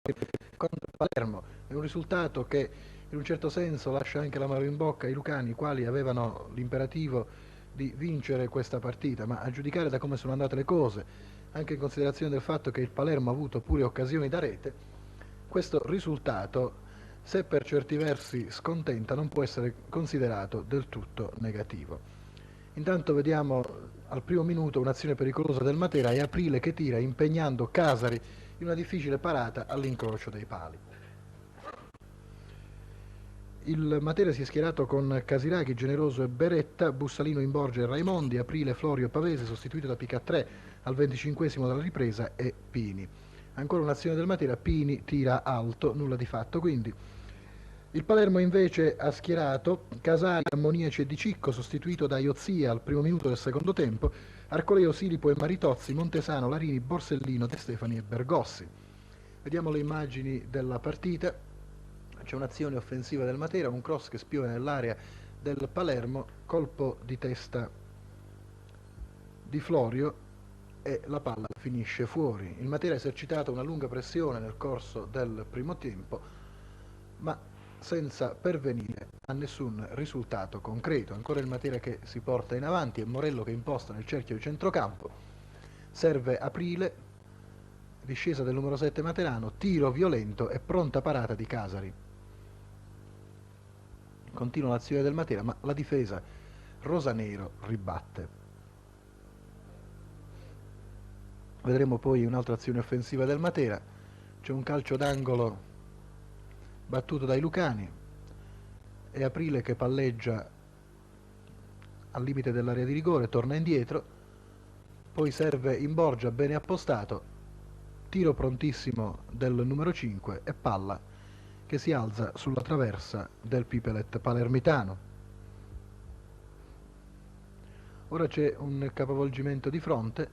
contro il Palermo. È un risultato che in un certo senso lascia anche l'amaro in bocca ai lucani, i quali avevano l'imperativo di vincere questa partita, ma a giudicare da come sono andate le cose, anche in considerazione del fatto che il Palermo ha avuto pure occasioni da rete, questo risultato, se per certi versi scontenta, non può essere considerato del tutto negativo. Intanto vediamo al primo minuto un'azione pericolosa del Matera e Aprile che tira impegnando Casari in una difficile parata all'incrocio dei pali. Il Matera si è schierato con Casiraghi, Generoso e Beretta, Bussalino, Imborgia e Raimondi, Aprile, Florio e Pavese, sostituito da Pica3 al 25esimo della ripresa e Pini. Ancora un'azione del Matera, Pini tira alto, nulla di fatto quindi. Il Palermo invece ha schierato Casali, Ammoniaci e Di Cicco, sostituito da Iozia al primo minuto del secondo tempo, Arcoleo, Silipo e Maritozzi, Montesano, Larini, Borsellino, De Stefani e Bergossi. Vediamo le immagini della partita. C'è un'azione offensiva del Matera, un cross che spiova nell'area del Palermo, colpo di testa di Florio e la palla finisce fuori. Il Matera ha esercitato una lunga pressione nel corso del primo tempo, ma senza pervenire a nessun risultato concreto. Ancora il Matera che si porta in avanti e Morello che imposta nel cerchio di centrocampo. Serve Aprile, discesa del numero 7 Materano, tiro violento e pronta parata di Casari. Continua l'azione del Matera, ma la difesa rosanero ribatte. Vedremo poi un'altra azione offensiva del Matera. C'è un calcio d'angolo battuto dai lucani e Aprile che palleggia al limite dell'area di rigore, torna indietro, poi serve Imborgia bene appostato, tiro prontissimo del numero 5 e palla che si alza sulla traversa del Pipelet palermitano. Ora c'è un capovolgimento di fronte,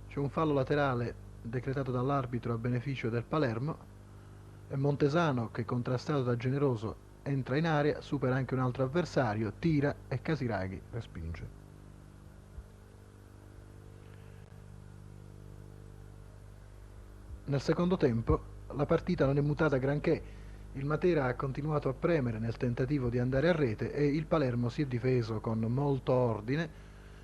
c'è un fallo laterale decretato dall'arbitro a beneficio del Palermo e Montesano che contrastato da Generoso entra in area, supera anche un altro avversario, tira e Casiraghi respinge. Nel secondo tempo la partita non è mutata granché, il Matera ha continuato a premere nel tentativo di andare a rete e il Palermo si è difeso con molto ordine,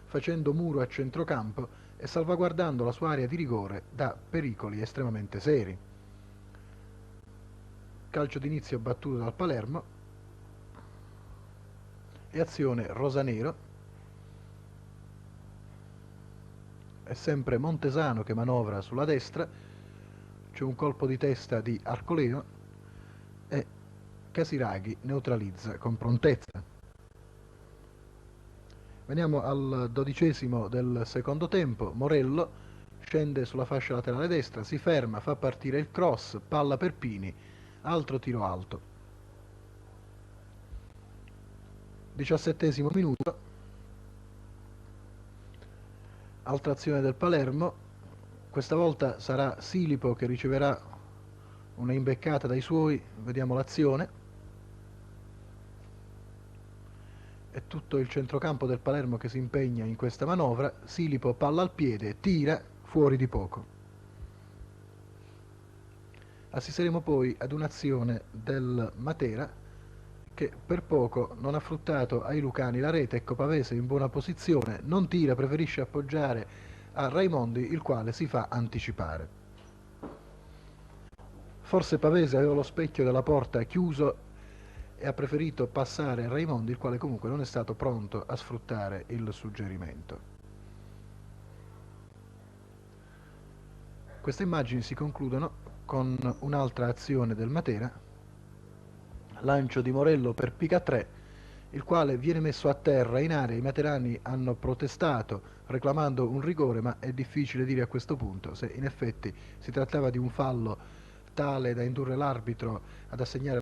facendo muro a centrocampo e salvaguardando la sua area di rigore da pericoli estremamente seri. Calcio d'inizio battuto dal Palermo e azione rosanero. È sempre Montesano che manovra sulla destra, c'è un colpo di testa di Arcoleo e Casiraghi neutralizza con prontezza. Veniamo al 12esimo del secondo tempo, Morello scende sulla fascia laterale destra, si ferma, fa partire il cross, palla per Pini, altro tiro alto. 17esimo minuto, altra azione del Palermo, questa volta sarà Silipo che riceverà una imbeccata dai suoi, vediamo l'azione. È tutto il centrocampo del Palermo che si impegna in questa manovra, Silipo palla al piede, tira fuori di poco. Assisteremo poi ad un'azione del Matera che per poco non ha fruttato ai lucani la rete, ecco Pavese in buona posizione, non tira, preferisce appoggiare a Raimondi il quale si fa anticipare. Forse Pavese aveva lo specchio della porta chiuso e ha preferito passare a Raimondi il quale comunque non è stato pronto a sfruttare il suggerimento. Queste immagini si concludono con un'altra azione del Matera, lancio di Morello per Pica3, il quale viene messo a terra in area. I materani hanno protestato reclamando un rigore, ma è difficile dire a questo punto se in effetti si trattava di un fallo tale da indurre l'arbitro ad assegnare